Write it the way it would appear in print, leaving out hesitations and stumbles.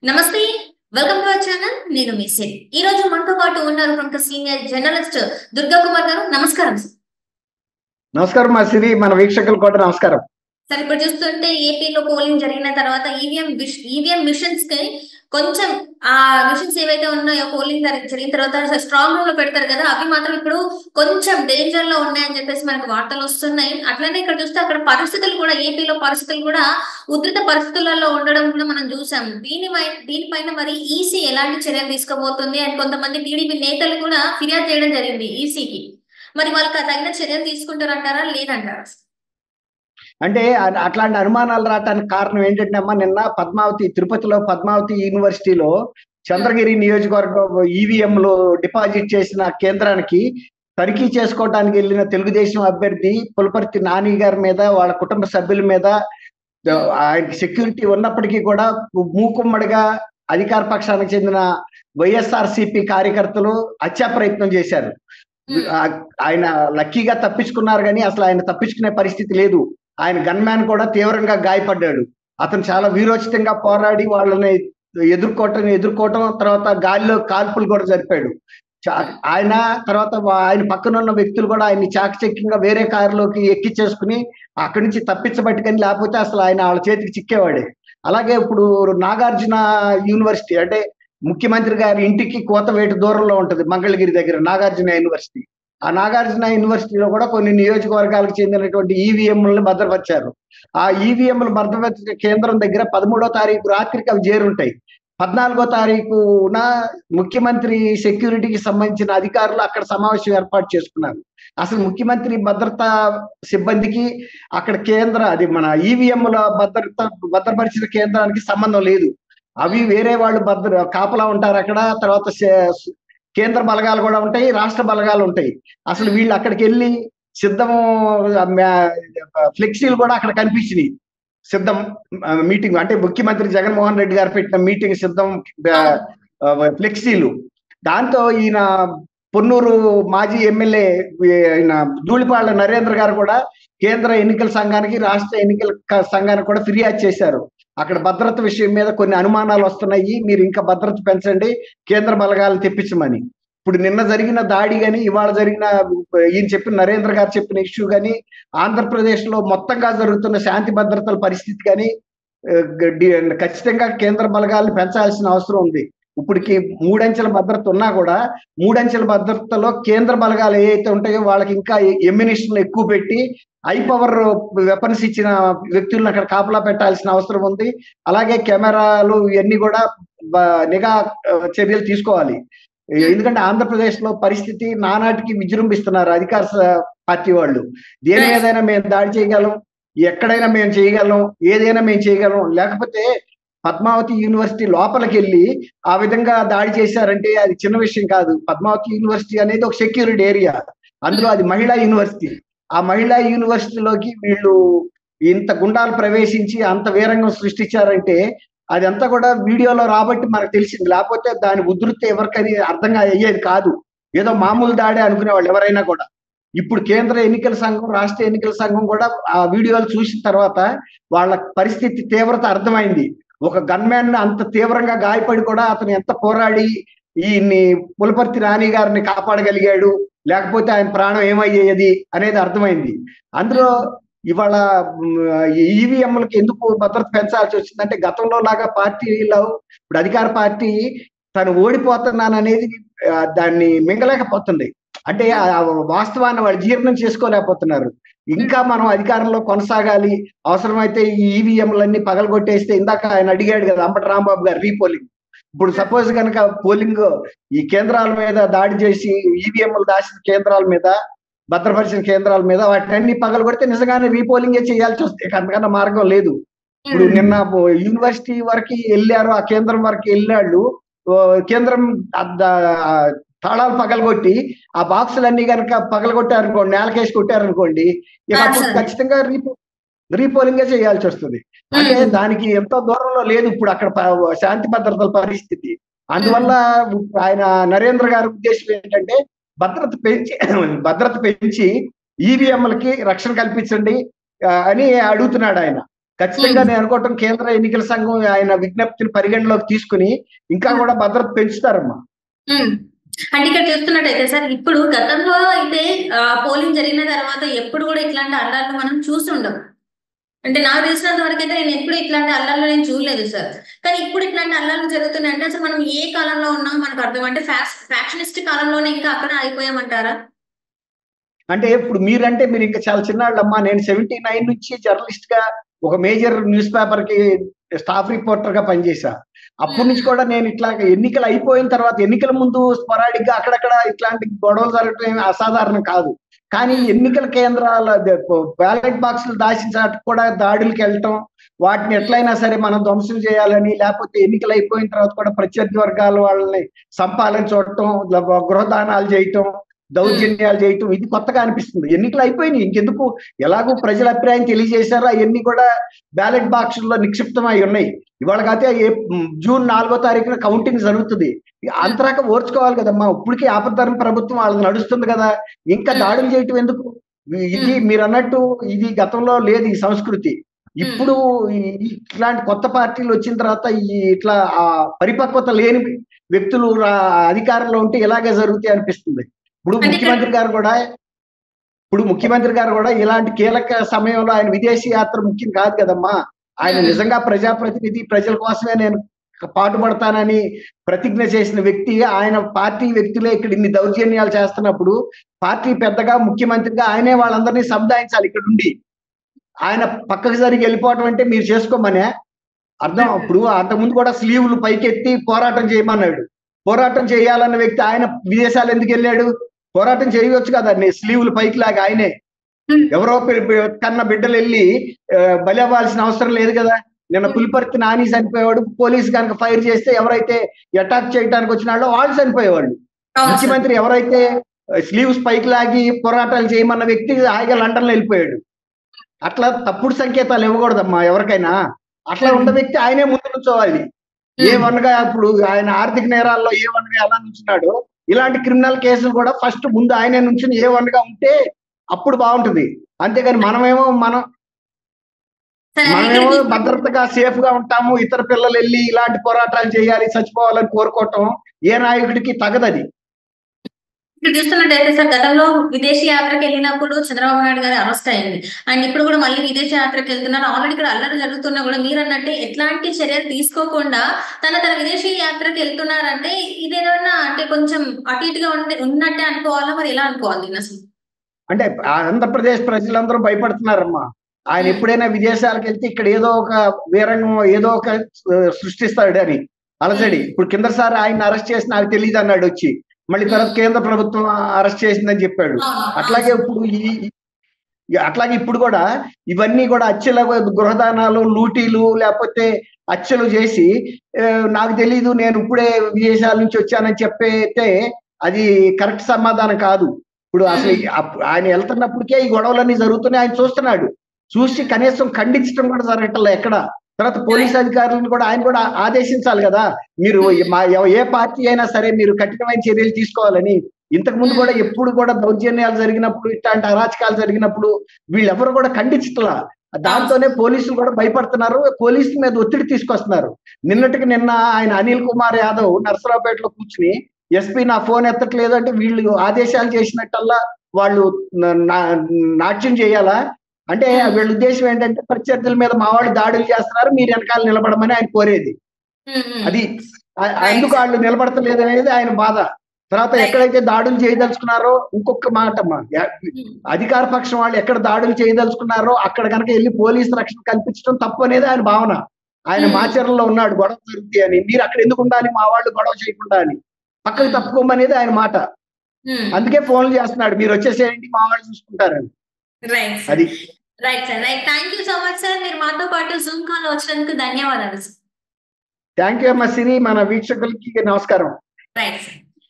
నమస్తే. Welcome to our channel. నేను మీ సిరి. ఈ రోజు మనతో పాటు ఉన్నారు ప్రముఖ సీనియర్ జర్నలిస్ట్ దుర్గా కుమార్ గారు. నమస్కారం సార్. నమస్కారం మా సిరి, మన వీక్షకులు కూడా నమస్కారం. సార్, ఇప్పుడు చూస్తుంటే ఏపీలో పోలింగ్ జరిగిన తర్వాత ఈవీఎం మిషన్స్ కి కొంచెం ఆ మిషన్స్ ఏవైతే ఉన్నాయో పోలింగ్ జరిగిన తర్వాత స్ట్రాంగ్ రూమ్ లో పెడతారు కదా, అవి మాత్రం ఇప్పుడు కొంచెం డేంజర్ లో ఉన్నాయని చెప్పేసి మనకు వార్తలు వస్తున్నాయి. అట్లనే ఇక్కడ చూస్తే అక్కడ పరిస్థితులు కూడా, ఏపీలో పరిస్థితులు కూడా ఉధృత పరిస్థితులలో ఉండడం కూడా మనం చూసాం. దీనిపైన మరి ఈసీ ఎలాంటి చర్యలు తీసుకోబోతుంది అని కొంతమంది టీడీపీ నేతలు కూడా ఫిర్యాదు చేయడం జరిగింది ఈసీకి. మరి వాళ్ళకి తగిన చర్యలు తీసుకుంటారంటారా, లేదంటారా? అంటే అట్లాంటి అనుమానాలు రావడానికి కారణం ఏంటంటే అమ్మా, నిన్న తిరుపతిలో పద్మావతి యూనివర్సిటీలో చంద్రగిరి నియోజకవర్గం ఈవీఎంలు డిపాజిట్ చేసిన కేంద్రానికి తనిఖీ చేసుకోవడానికి వెళ్ళిన తెలుగుదేశం అభ్యర్థి పులపర్తి నాని గారి మీద, వాళ్ళ కుటుంబ సభ్యుల మీద ఆయనకి సెక్యూరిటీ ఉన్నప్పటికీ కూడా మూకుమ్మడిగా అధికార పక్షానికి చెందిన వైఎస్ఆర్సీపీ కార్యకర్తలు హత్యా ప్రయత్నం చేశారు. ఆయన లక్కీగా తప్పించుకున్నారు, కానీ అసలు ఆయన తప్పించుకునే పరిస్థితి లేదు. ఆయన గన్మ్యాన్ కూడా తీవ్రంగా గాయపడ్డాడు. అతను చాలా వీరోచితంగా పోరాడి వాళ్ళని ఎదుర్కోవటం తర్వాత గాలిలో కాల్పులు కూడా జరిపాడు. ఆయన తర్వాత ఆయన పక్కన ఉన్న వ్యక్తులు కూడా ఆయన్ని చాకచక్యంగా వేరే కారులోకి ఎక్కించేసుకుని అక్కడి నుంచి తప్పించబట్టుకని, లేకపోతే అసలు ఆయన వాళ్ళ చేతికి చిక్కేవాడే. అలాగే ఇప్పుడు నాగార్జున యూనివర్సిటీ, అంటే ముఖ్యమంత్రి గారి ఇంటికి కోతవేటు దూరంలో ఉంటది మంగళగిరి దగ్గర నాగార్జున యూనివర్సిటీ. ఆ నాగార్జున యూనివర్సిటీలో కూడా కొన్ని నియోజకవర్గాలకు చెందినటువంటి ఈవీఎంలను భద్రపరిచారు. ఆ ఈవీఎంలు భద్రపరిచిన కేంద్రం దగ్గర 13వ తారీఖు రాత్రికి అవి చేరుంటాయి. 14వ తారీఖున ముఖ్యమంత్రి సెక్యూరిటీకి సంబంధించిన అధికారులు అక్కడ సమావేశం ఏర్పాటు చేసుకున్నారు. అసలు ముఖ్యమంత్రి భద్రతా సిబ్బందికి అక్కడ అది మన ఈవీఎంల భద్రపరిచిన కేంద్రానికి సంబంధం లేదు. అవి వేరే వాళ్ళు కాపలా ఉంటారు అక్కడ. తర్వాత కేంద్ర బలగాలు కూడా ఉంటాయి, రాష్ట్ర బలగాలు ఉంటాయి. అసలు వీళ్ళు అక్కడికి వెళ్ళి సిద్ధం ఫ్లెక్సీలు కూడా అక్కడ కనిపించినాయి. సిద్ధం మీటింగ్, అంటే ముఖ్యమంత్రి జగన్మోహన్ రెడ్డి గారు పెట్టిన మీటింగ్ సిద్ధం ఫ్లెక్సీలు. దాంతో ఈయన పొన్నూరు మాజీ ఎమ్మెల్యే ఈయన ధూళిపాళ్ల నరేంద్ర గారు కూడా కేంద్ర ఎన్నికల సంఘానికి, రాష్ట్ర ఎన్నికల సంఘానికి కూడా ఫిర్యాదు చేశారు. అక్కడ భద్రత విషయం మీద కొన్ని అనుమానాలు వస్తున్నాయి, మీరు ఇంకా భద్రత పెంచండి, కేంద్ర బలగాలు తెప్పించమని. ఇప్పుడు నిన్న జరిగిన దాడి కానీ, ఇవాళ జరిగిన ఈయన చెప్పిన నరేంద్ర గారు చెప్పిన ఇష్యూ కానీ, ఆంధ్రప్రదేశ్ లో మొత్తంగా జరుగుతున్న శాంతి భద్రతల పరిస్థితి కానీ ఖచ్చితంగా కేంద్ర బలగాలను పెంచాల్సిన అవసరం ఉంది. ఇప్పటికి 3 అంచెల భద్రత ఉన్నా కూడా 3 అంచెల భద్రతలో కేంద్ర బలగాలు ఏవైతే ఉంటాయో వాళ్ళకి ఇంకా ఎమ్యునిషన్ ఎక్కువ పెట్టి హై పవర్ వెపన్స్ ఇచ్చిన వ్యక్తులను అక్కడ కాపలా పెట్టాల్సిన అవసరం ఉంది. అలాగే కెమెరాలు ఇవన్నీ కూడా నిఘా చర్యలు తీసుకోవాలి. ఎందుకంటే ఆంధ్రప్రదేశ్ లో పరిస్థితి నానాటికి విజృంభిస్తున్నారు అధికార పార్టీ వాళ్ళు. దేని మీదైనా మేము దాడి చేయగలం, ఎక్కడైనా మేము చేయగలం, ఏదైనా మేము చేయగలం. లేకపోతే పద్మావతి యూనివర్సిటీ లోపలికి వెళ్ళి ఆ విధంగా దాడి చేశారంటే అది చిన్న విషయం కాదు. పద్మావతి యూనివర్సిటీ అనేది ఒక సెక్యూరిటీ ఏరియా, అందులో అది మహిళా యూనివర్సిటీ. ఆ మహిళా యూనివర్సిటీలోకి వీళ్ళు ఇంత గుండాలు ప్రవేశించి అంత వీరంగం సృష్టించారంటే అదంతా కూడా వీడియోలో రాబట్టి మనకు తెలిసింది. లేకపోతే దాని ఉధృతి ఎవరికని అర్థంగా అయ్యేది కాదు. ఏదో మామూలు దాడే అనుకునేవాళ్ళు ఎవరైనా కూడా. ఇప్పుడు కేంద్ర ఎన్నికల సంఘం, రాష్ట్ర ఎన్నికల సంఘం కూడా ఆ వీడియోలు చూసిన తర్వాత వాళ్ళ పరిస్థితి తీవ్రత అర్థమైంది. ఒక గన్మ్యాన్ అంత తీవ్రంగా గాయపడి కూడా అతను ఎంత పోరాడి ఈయన్ని పులపర్తి నాని గారిని కాపాడగలిగాడు, లేకపోతే ఆయన ప్రాణం ఏమయ్యేది అనేది అర్థమైంది. అందులో ఇవాళ ఈవీఎంలకి ఎందుకు భద్రత పెంచాల్సి వచ్చిందంటే, గతంలో లాగా పార్టీలో ఇప్పుడు అధికార పార్టీ తను ఓడిపోతున్నాననేది దాన్ని మింగలేకపోతుంది. అంటే ఆ వాస్తవాన్ని వాళ్ళు జీర్ణం చేసుకోలేకపోతున్నారు. ఇంకా మనం అధికారంలో కొనసాగాలి, అవసరమైతే ఈ ఈవీఎంలన్నీ పగలగొట్టేస్తే, ఇందాక ఆయన అడిగాడు కదా అంబటి రాంబాబు గారు రీపోలింగ్. ఇప్పుడు సపోజ్ కనుక పోలింగ్ ఈ కేంద్రాల మీద దాడి చేసి ఈవీఎంలు దాచిన కేంద్రాల మీద, భద్రపరిచిన కేంద్రాల మీద వాటిని పగలగొడితే నిజంగానే రీపోలింగే చేయాల్సి వస్తే అంతకన్నా మార్గం లేదు. ఇప్పుడు నిన్న యూనివర్సిటీ వరకు వెళ్ళారు, ఆ కేంద్రం వరకు వెళ్ళాళ్ళు. కేంద్రం తాళాలు పగలగొట్టి ఆ బాక్సులన్నీ కనుక పగలగొట్టారనుకోండి, నేలకేసి కొట్టారనుకోండి, ఇక అప్పుడు ఖచ్చితంగా రీపోలింగే చేయాల్సి వస్తుంది. అంటే దానికి ఎంతో దూరంలో లేదు ఇప్పుడు అక్కడ శాంతి భద్రతల పరిస్థితి. అందువల్ల ఆయన నరేంద్ర గారి ఉద్దేశం ఏంటంటే భద్రత పెంచి ఈవీఎంలకి రక్షణ కల్పించండి అని అడుగుతున్నాడు ఆయన. ఖచ్చితంగా నేను అనుకోవటం కేంద్ర ఎన్నికల సంఘం ఆయన విజ్ఞప్తిని పరిగణలోకి తీసుకుని ఇంకా కూడా భద్రత పెంచుతారమ్మా. అంటే ఇక్కడ చూస్తున్నట్టయితే సార్, ఇప్పుడు గతంలో అయితే పోలింగ్ జరిగిన తర్వాత ఎప్పుడు కూడా ఇట్లాంటి అల్లాలు మనం చూస్తుండం. అంటే నాకు తెలిసినంత వరకు అయితే నేను ఎప్పుడు ఇట్లాంటి అల్లాలు నేను చూడలేదు సార్. కానీ ఇప్పుడు ఇట్లాంటి అల్లాలు జరుగుతున్నాయి అంటే అసలు మనం ఏ కాలంలో ఉన్నాం మనకు అర్థం, అంటే ఫ్యాక్షనిస్ట్ కాలంలోనే ఇంకా అక్కడ అయిపోయామంటారా? అంటే ఇప్పుడు మీరు ఇంకా చాలా చిన్నాళ్ళమ్మా. నేను 79 నుంచి జర్నలిస్ట్ గా ఒక మేజర్ న్యూస్ పేపర్ కి స్టాఫ్ రిపోర్టర్ గా పనిచేశా. అప్పటి నుంచి కూడా నేను ఇట్లా ఎన్నికలు అయిపోయిన తర్వాత, ఎన్నికల ముందు స్పొరాడిక్ గా అక్కడక్కడ ఇట్లాంటి గొడవలు జరగటం అసాధారణం కాదు. కానీ ఎన్నికల కేంద్రాల బ్యాలెట్ బాక్సులు దాచిన చాటు కూడా దాడులకు వెళ్ళటం, వాటిని ఎట్లయినా సరే మనం ధ్వంసం చేయాలని, లేకపోతే ఎన్నికలు అయిపోయిన తర్వాత కూడా ప్రత్యర్థి వర్గాల వాళ్ళని సంపాలని చూడటం, గృహదానాలు చేయటం, దౌర్జన్యాలు చేయటం, ఇది కొత్తగా అనిపిస్తుంది. ఎన్నికలు అయిపోయినాయి, ఇంకెందుకు? ఎలాగో ప్రజల అభిప్రాయం తెలియజేశారో అవన్నీ కూడా బ్యాలెట్ బాక్సుల్లో నిక్షిప్తమై ఉన్నాయి. ఇవాళ కాకపోతే జూన్ 4వ తారీఖున కౌంటింగ్ జరుగుతుంది. అంతరాక ఓర్చుకోవాలి కదమ్మా. ఇప్పటికీ ఆపద్ధర్మ ప్రభుత్వం వాళ్ళది నడుస్తుంది కదా, ఇంకా దాడులు చేయటం ఎందుకు? ఇది మీరు అన్నట్టు ఇది గతంలో లేదు ఈ సంస్కృతి. ఇప్పుడు ఇట్లాంటి కొత్త పార్టీలు వచ్చిన తర్వాత ఇట్లా ఆ పరిపక్వత లేని వ్యక్తులు అధికారంలో ఉంటే ఇలాగే జరుగుతాయి అనిపిస్తుంది. ఇప్పుడు ముఖ్యమంత్రి గారు కూడా ఇలాంటి కీలక సమయంలో ఆయన విదేశీ యాత్ర ముఖ్యం కాదు కదమ్మా. ఆయన నిజంగా ప్రజాప్రతినిధి, ప్రజల కోసమే నేను పాటుపడతానని ప్రతిజ్ఞ చేసిన వ్యక్తి. ఆయన పార్టీ వ్యక్తులే ఇక్కడ ఇన్ని దౌర్జన్యాలు చేస్తున్నప్పుడు పార్టీ పెద్దగా, ముఖ్యమంత్రిగా ఆయనే వాళ్ళందరినీ సముదాయించాలి. ఇక్కడ ఉండి ఆయన పక్కకు జరిగి వెళ్ళిపోవటం అంటే మీరు చేసుకోమనే అర్థం. ఇప్పుడు అంతకుముందు కూడా స్లీవులు పైకెత్తి పోరాటం చేయమన్నాడు. పోరాటం చేయాలన్న వ్యక్తి ఆయన విదేశాలు ఎందుకు వెళ్ళాడు? పోరాటం చేయవచ్చు కదా స్లీవులు పైకి లాగా. ఆయనే ఎవరో కన్న బిడ్డలు వెళ్ళి బలవ్వాల్సిన అవసరం లేదు కదా. నిన్న పులిపర్తి నాని చనిపోయేవాడు, పోలీసు కనుక ఫైర్ చేస్తే ఎవరైతే అటాక్ చేయడానికి వచ్చిన వాళ్ళు చనిపోయేవాళ్ళు. ముఖ్యమంత్రి ఎవరైతే స్లీవ్స్ పైకి లాగి పోరాటాలు చేయమన్న వ్యక్తి హాయిగా లండన్ లో వెళ్ళిపోయాడు. అట్లా తప్పుడు సంకేతాలు ఇవ్వకూడదమ్మా ఎవరికైనా. అట్లా ఉన్న వ్యక్తి ఆయనే ముందు నుంచోవాలి. A1 గా ఇప్పుడు ఆయన ఆర్థిక నేరాల్లో A1 గా ఎలా నుంచున్నాడో, ఇలాంటి క్రిమినల్ కేసులు కూడా ఫస్ట్ ముందు ఆయనే నుంచి A1 గా ఉంటే అప్పుడు బాగుంటుంది. అంతేగాని మనమేమో భద్రతగా సేఫ్ గా ఉంటాము, ఇతర పిల్లలు వెళ్ళి ఇలాంటి పోరాటాలు చేయాలి, చచ్చిపోవాలని కోరుకోవటం ఏ నాయకుడికి తగదది. ఇప్పుడు చూస్తున్నట్టయితే సార్, గతంలో విదేశీ యాత్రకు వెళ్ళినప్పుడు చంద్రబాబు నాయుడు గారు అరెస్ట్ అయింది. అండ్ ఇప్పుడు కూడా మళ్ళీ విదేశీ యాత్రకు వెళ్తున్నారు. ఆల్రెడీ ఇక్కడ అల్లరి జరుగుతున్నా కూడా మీరు అన్నట్టే ఎట్లాంటి చర్యలు తీసుకోకుండా తన విదేశీ యాత్రకు వెళ్తున్నారంటే ఇదేదన్నా అంటే కొంచెం అటు ఇటుగా ఉన్నట్టే అనుకోవాలా, మరి ఎలా అనుకోవాలి అసలు? అంటే ఆంధ్రప్రదేశ్ ప్రజలందరూ భయపడుతున్నారమ్మా. ఆయన ఎప్పుడైనా విదేశాలకు వెళ్తే ఇక్కడ ఏదో ఒక వీరంగం ఏదో ఒక సృష్టిస్తాడు అని అలజడి. ఇప్పుడు కిందసారి ఆయన అరెస్ట్ చేసి నాకు తెలియదు అన్నాడు వచ్చి, మళ్ళీ తర్వాత కేంద్ర ప్రభుత్వం అరెస్ట్ చేసిందని చెప్పాడు. అట్లాగే ఇప్పుడు కూడా ఇవన్నీ కూడా హత్యల గృహదానాలు, లూటీలు, లేకపోతే హత్యలు చేసి నాకు తెలీదు నేను ఇప్పుడే విదేశాల నుంచి వచ్చానని చెప్పేస్తే అది కరెక్ట్ సమాధానం కాదు. ఇప్పుడు అసలు ఆయన వెళ్తున్నప్పటికే ఈ గొడవలన్నీ జరుగుతున్నాయి, ఆయన చూస్తున్నాడు. చూసి కనీసం ఖండించడం కూడా జరగట్లే ఎక్కడ. తర్వాత పోలీస్ అధికారులను కూడా ఆయన కూడా ఆదేశించాలి కదా, మీరు ఏ పార్టీ అయినా సరే మీరు కఠినమైన చర్యలు తీసుకోవాలని. ఇంతకు ముందు కూడా ఎప్పుడు కూడా దౌర్జన్యాలు జరిగినప్పుడు, ఇట్లాంటి అరాచకాలు జరిగినప్పుడు వీళ్ళెవరు కూడా ఖండించట్లా. దాంతోనే పోలీసులు కూడా భయపడుతున్నారు, పోలీసుల మీద ఒత్తిడి తీసుకొస్తున్నారు. నిన్న ఆయన అనిల్ కుమార్ యాదవ్ నర్సరావుపేటలో కూర్చుని ఎస్పీ నా ఫోన్ ఎత్తట్లేదు అంటే వీళ్ళు ఆదేశాలు చేసినట్టల్లా వాళ్ళు నాట్యం చేయాలా అంటే వీళ్ళ ఉద్దేశం ఏంటంటే ప్రత్యర్థుల మీద మా వాళ్ళు దాడులు చేస్తున్నారు, మీరు వెనకాల నిలబడమని ఆయన కోరేది. అది అందుకు వాళ్ళు నిలబడతలేదు అనేది ఆయన బాధ. తర్వాత ఎక్కడైతే దాడులు చేయదలుచుకున్నారో, ఇంకొక మాట అధికార పక్షం వాళ్ళు ఎక్కడ దాడులు చేయదలుచుకున్నారో అక్కడ కనుక వెళ్ళి పోలీసు రక్షణ కల్పించడం తప్పు అనేది ఆయన భావన. ఆయన మాచర్లలో ఉన్నాడు, గొడవ జరుగుతాయి అని, మీరు అక్కడ ఎందుకు ఉండాలి, మా వాళ్ళు గొడవ చేయకుండా అని పక్కకు తప్పుకోమనేది ఆయన మాట. అందుకే ఫోన్లు చేస్తున్నాడు, మీరు వచ్చేసేయండి మా వాళ్ళు చూసుకుంటారని. అది right sir, right. Thank you so much sir, మీరు మాతో పాటు జూమ్ కాల్ వచ్చినందుకు ధన్యవాదాలు. థ్యాంక్ యూ అమ్మ సిరి, మన వీక్షకులకి నమస్కారం. Right sir.